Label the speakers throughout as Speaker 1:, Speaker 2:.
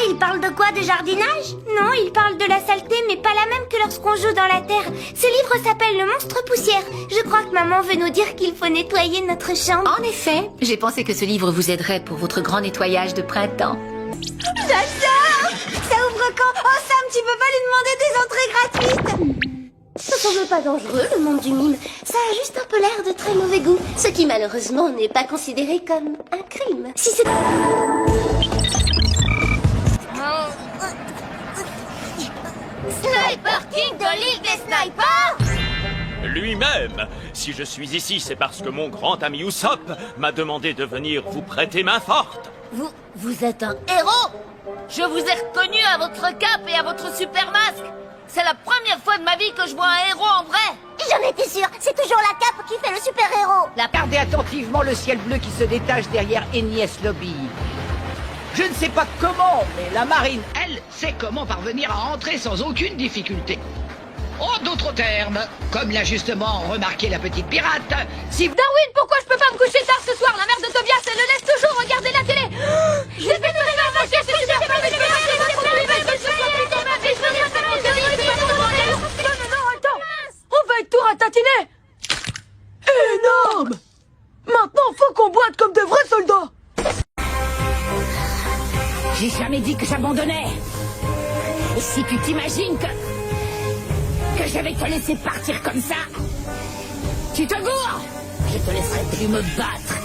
Speaker 1: il parle de quoi? De jardinage? Non, il parle de la saleté, mais pas la même que lorsqu'on joue dans la terre. Ce livre s'appelle Le Monstre Poussière. Je crois que maman veut nous dire qu'il faut nettoyer notre chambre.
Speaker 2: En effet, j'ai pensé que ce livre vous aiderait pour votre grand nettoyage de printemps.
Speaker 1: J'adore! Ça ouvre quand? Oh Sam, tu peux pas lui demander des entrées gratuites? Ça semble pas dangereux, le monde du mime. Ça a juste un peu l'air de très mauvais goût. Ce qui malheureusement n'est pas considéré comme un crime. Si c'est... Sniper King de l'île des snipers?
Speaker 3: Lui-même. Si je suis ici, c'est parce que mon grand ami Usopp m'a demandé de venir vous prêter main forte.
Speaker 1: Vous êtes un héros?
Speaker 4: Je vous ai reconnu à votre cape et à votre super masque. C'est la première fois de ma vie que je vois un héros en vrai.
Speaker 1: J'en étais sûre, c'est toujours la cape qui fait le super-héros.
Speaker 5: Regardez attentivement le ciel bleu qui se détache derrière Enies Lobby. Je ne sais pas comment, mais la marine, elle, sait comment parvenir à entrer sans aucune difficulté. En d'autres termes, comme l'a justement remarqué la petite pirate, si vous...
Speaker 4: Darwin, pourquoi je peux pas me coucher tard ce soir? La mère de Tobias, elle le laisse toujours regarder la télé. Je vais te faire ma c'est super Non, attends. On va être tout ratatiner.
Speaker 6: Énorme! Maintenant, faut qu'on boite comme de vrais soldats!
Speaker 2: J'ai jamais dit que j'abandonnais. Et si tu t'imagines que je vais te laisser partir comme ça, tu te gourres. Je te laisserai plus me battre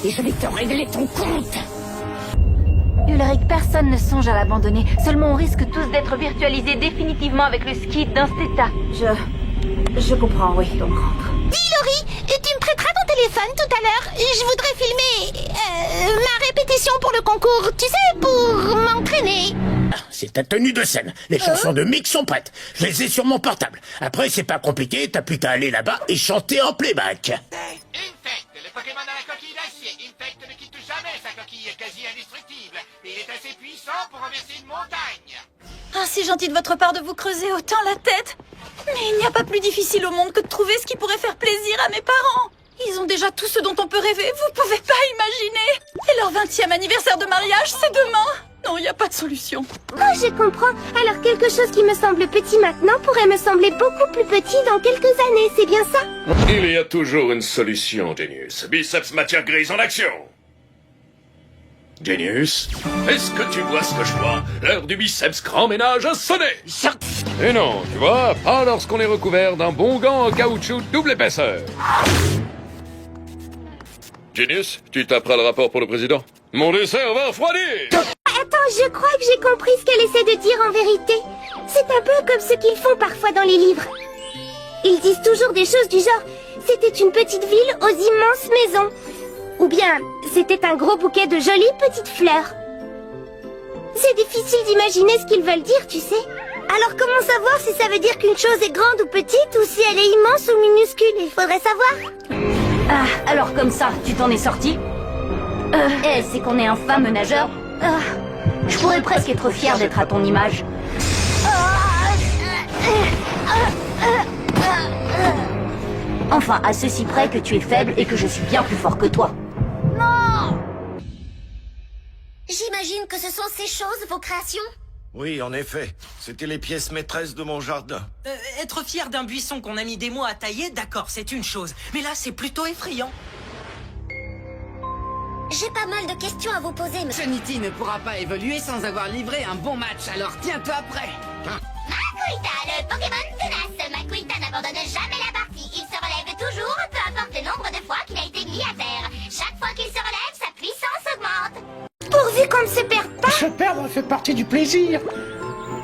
Speaker 2: et je vais te régler ton compte.
Speaker 7: Ulrich, personne ne songe à l'abandonner. Seulement on risque tous d'être virtualisés définitivement avec le ski dans cet état. Je comprends, oui, donc rentre.
Speaker 1: Dis Laurie, tu me prêteras ton téléphone tout à l'heure? Je voudrais filmer ma répétition pour le concours, tu sais, pour m'entraîner.
Speaker 8: C'est ta tenue de scène. Les chansons de Mick sont prêtes. Je les ai sur mon portable. Après, c'est pas compliqué, t'as plus qu'à aller là-bas et chanter en playback.
Speaker 9: Infect, le Pokémon à la coquille d'acier. Infect ne quitte jamais sa coquille quasi indestructible. Et il est assez puissant pour renverser une montagne.
Speaker 6: Ah, c'est gentil de votre part de vous creuser autant la tête. Mais il n'y a pas plus difficile au monde que de trouver ce qui pourrait faire plaisir à mes parents. Ils ont déjà tout ce dont on peut rêver, vous pouvez pas imaginer. Et leur 20e anniversaire de mariage, c'est demain. Non, il n'y a pas de solution.
Speaker 1: Oh, je comprends. Alors quelque chose qui me semble petit maintenant pourrait me sembler beaucoup plus petit dans quelques années, c'est bien ça?
Speaker 10: Il y a toujours une solution, Genius. Biceps matière grise en action. Genius, est-ce que tu vois ce que je vois? L'heure du biceps grand ménage a sonné. Et non, tu vois, pas lorsqu'on est recouvert d'un bon gant en caoutchouc double épaisseur. Genius, tu taperas le rapport pour le président. Mon dessert va refroidir.
Speaker 1: Attends, je crois que j'ai compris ce qu'elle essaie de dire en vérité. C'est un peu comme ce qu'ils font parfois dans les livres. Ils disent toujours des choses du genre « C'était une petite ville aux immenses maisons » ou bien « C'était un gros bouquet de jolies petites fleurs ». C'est difficile d'imaginer ce qu'ils veulent dire, tu sais. Alors comment savoir si ça veut dire qu'une chose est grande ou petite ou si elle est immense ou minuscule? Il faudrait savoir.
Speaker 7: Ah, alors comme ça, tu t'en es sorti? C'est qu'on est un fameux nageur. Je pourrais presque être fier d'être à ton image. Enfin, à ceci près que tu es faible et que je suis bien plus fort que toi.
Speaker 1: J'imagine que ce sont ces choses, vos créations?
Speaker 11: Oui, en effet. C'était les pièces maîtresses de mon jardin.
Speaker 12: Être fier d'un buisson qu'on a mis des mois à tailler, d'accord, c'est une chose. Mais là, c'est plutôt effrayant.
Speaker 1: J'ai pas mal de questions à vous poser, mais...
Speaker 5: Trinity ne pourra pas évoluer sans avoir livré un bon match, alors tiens-toi prêt.
Speaker 1: Makuita, le Pokémon tenace. Makuita n'abandonne jamais la partie. Il se relève toujours, peu importe le nombre de fois qu'il a été mis à terre. Chaque fois qu'il se relève, sa puissance augmente. Pourvu qu'on ne se perde pas.
Speaker 8: Se perdre fait partie du plaisir.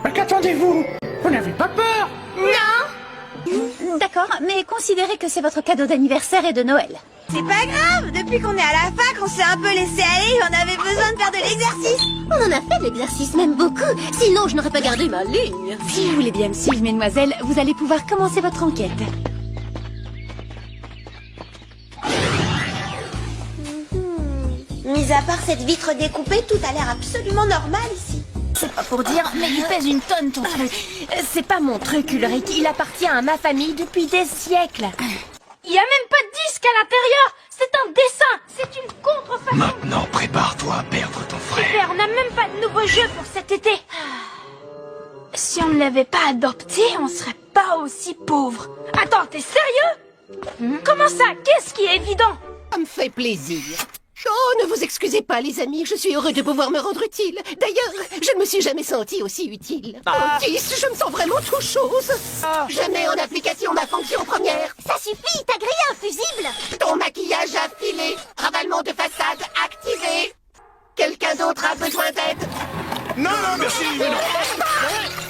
Speaker 8: Mais qu'attendez-vous? Vous n'avez pas peur?
Speaker 1: Non.
Speaker 6: D'accord, mais considérez que c'est votre cadeau d'anniversaire et de Noël.
Speaker 1: C'est pas grave. Depuis qu'on est à la fac, on s'est un peu laissé aller et on avait besoin de faire de l'exercice. On en a fait de l'exercice, même beaucoup. Sinon, je n'aurais pas gardé ma ligne.
Speaker 6: Si vous voulez bien me suivre, mesdemoiselles, vous allez pouvoir commencer votre enquête.
Speaker 1: Mis à part cette vitre découpée, tout a l'air absolument normal ici.
Speaker 7: C'est pas pour dire, mais il pèse une tonne ton truc. C'est pas mon truc, Ulrich. Il appartient à ma famille depuis des siècles.
Speaker 4: Il y a même pas de disque à l'intérieur.
Speaker 1: C'est un dessin. C'est une contrefaçon.
Speaker 11: Maintenant, prépare-toi à perdre ton frère.
Speaker 1: Super, on n'a même pas de nouveau jeu pour cet été. Si on ne l'avait pas adopté, on serait pas aussi pauvre. Attends, t'es sérieux? Comment ça? Qu'est-ce qui est évident?
Speaker 13: Ça me fait plaisir. Oh, ne vous excusez pas, les amis, je suis heureux de pouvoir me rendre utile. D'ailleurs, je ne me suis jamais senti aussi utile. Otis, je me sens vraiment tout chose. Je mets en application ma fonction première.
Speaker 1: Ça suffit, t'as grillé un fusible.
Speaker 13: Ton maquillage affilé, ravalement de façade activé. Quelqu'un d'autre a besoin d'aide?
Speaker 11: Non, merci, mais non.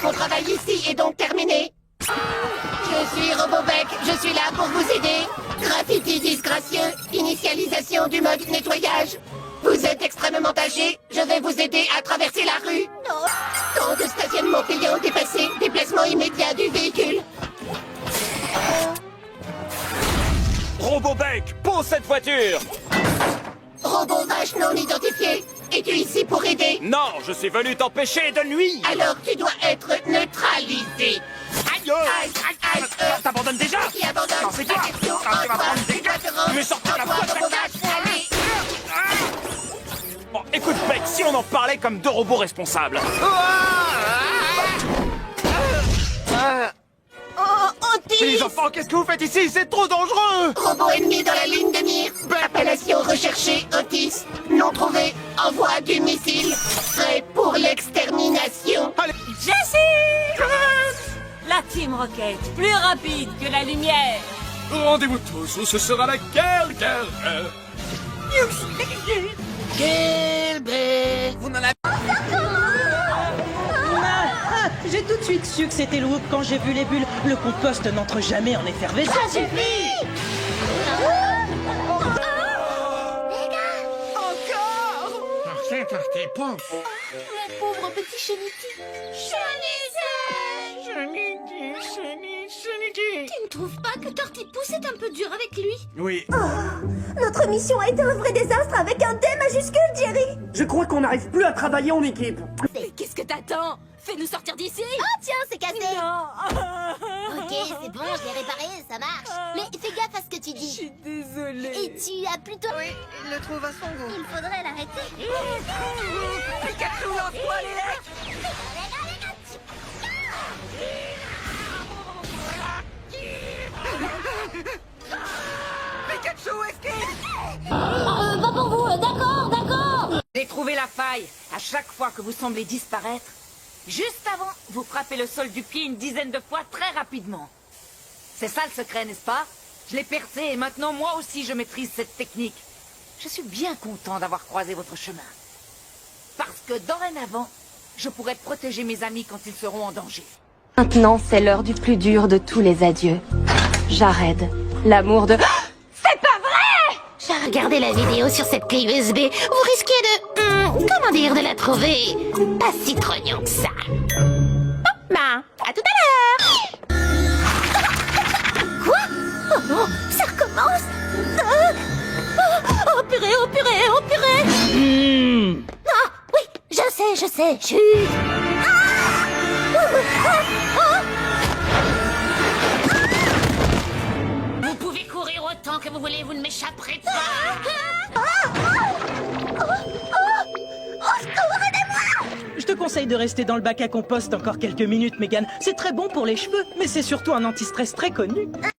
Speaker 13: Mon travail ici est donc terminé. Je suis Robobec, je suis là pour vous aider. Graffiti disgracieux, initialisation du mode nettoyage. Vous êtes extrêmement âgé, je vais vous aider à traverser la rue. Temps de stationnement payant dépassé, déplacement immédiat du véhicule.
Speaker 3: Robobec, pose cette voiture!
Speaker 13: Robot vache non identifié, es-tu ici pour aider?
Speaker 3: Non, je suis venu t'empêcher de nuire!
Speaker 13: Alors tu dois être neutralisé.
Speaker 3: Aïe! Aïe! T'abandonnes déjà?
Speaker 13: Qui abandonne?
Speaker 3: Non, c'est toi! Tu vas prendre des gars! Mais sortez la voiture! Bon, écoute, Beck, si on en parlait comme deux robots responsables.
Speaker 1: Otis!
Speaker 3: Les enfants, qu'est-ce que vous faites ici? C'est trop dangereux!
Speaker 13: Robot ennemi dans la ligne de mire. Appellation recherchée, Otis. Non trouvé. Envoi du missile. Prêt pour l'extermination.
Speaker 2: Jessie! La Team Rocket, plus rapide que la lumière.
Speaker 10: Rendez-vous tous ou ce sera la guerre.
Speaker 12: Vous n'en avez...
Speaker 14: J'ai tout de suite su que c'était le Whoop quand j'ai vu les bulles. Le compost n'entre jamais en effervescence.
Speaker 1: Ça suffit!
Speaker 8: C'est par tes pompes.
Speaker 1: Mon pauvre petit cheniti. Tu ne trouves pas que Tortipousse est un peu dur avec lui?
Speaker 3: Oui.
Speaker 1: Notre mission a été un vrai désastre avec un D majuscule, Jerry.
Speaker 12: Je crois qu'on n'arrive plus à travailler en équipe.
Speaker 2: Mais qu'est-ce que t'attends? Fais-nous sortir d'ici!
Speaker 1: Oh tiens, c'est cassé.
Speaker 2: Non!
Speaker 1: Ok, c'est bon, je l'ai réparé, ça marche. Mais fais gaffe à ce que tu dis.
Speaker 2: Je suis désolée.
Speaker 1: Et tu as plutôt...
Speaker 12: Oui, il le trouve à son goût.
Speaker 1: Il faudrait l'arrêter.
Speaker 12: Pikachu, lance-toi, les lecs! Pikachu, esquive!
Speaker 1: Pas pour vous, d'accord.
Speaker 2: J'ai trouvé la faille. À chaque fois que vous semblez disparaître, juste avant, vous frappez le sol du pied une dizaine de fois très rapidement. C'est ça le secret, n'est-ce pas? Je l'ai percé et maintenant moi aussi je maîtrise cette technique. Je suis bien content d'avoir croisé votre chemin. Parce que dorénavant, je pourrai protéger mes amis quand ils seront en danger.
Speaker 7: Maintenant, c'est l'heure du plus dur de tous les adieux. Jared, l'amour de... C'est pas vrai!
Speaker 1: J'ai regardé la vidéo sur cette clé USB. Vous risquez de... comment dire, de la trouver pas si trognon que ça. Bah, à tout à l'heure. Quoi? Oh non, ça recommence. Oh purée, oh purée, oh purée. Ah, oui, je sais, chut.
Speaker 2: Vous pouvez courir autant que vous voulez, vous ne m'échapperez pas.
Speaker 14: Je te conseille de rester dans le bac à compost encore quelques minutes, Megan. C'est très bon pour les cheveux, mais c'est surtout un anti-stress très connu.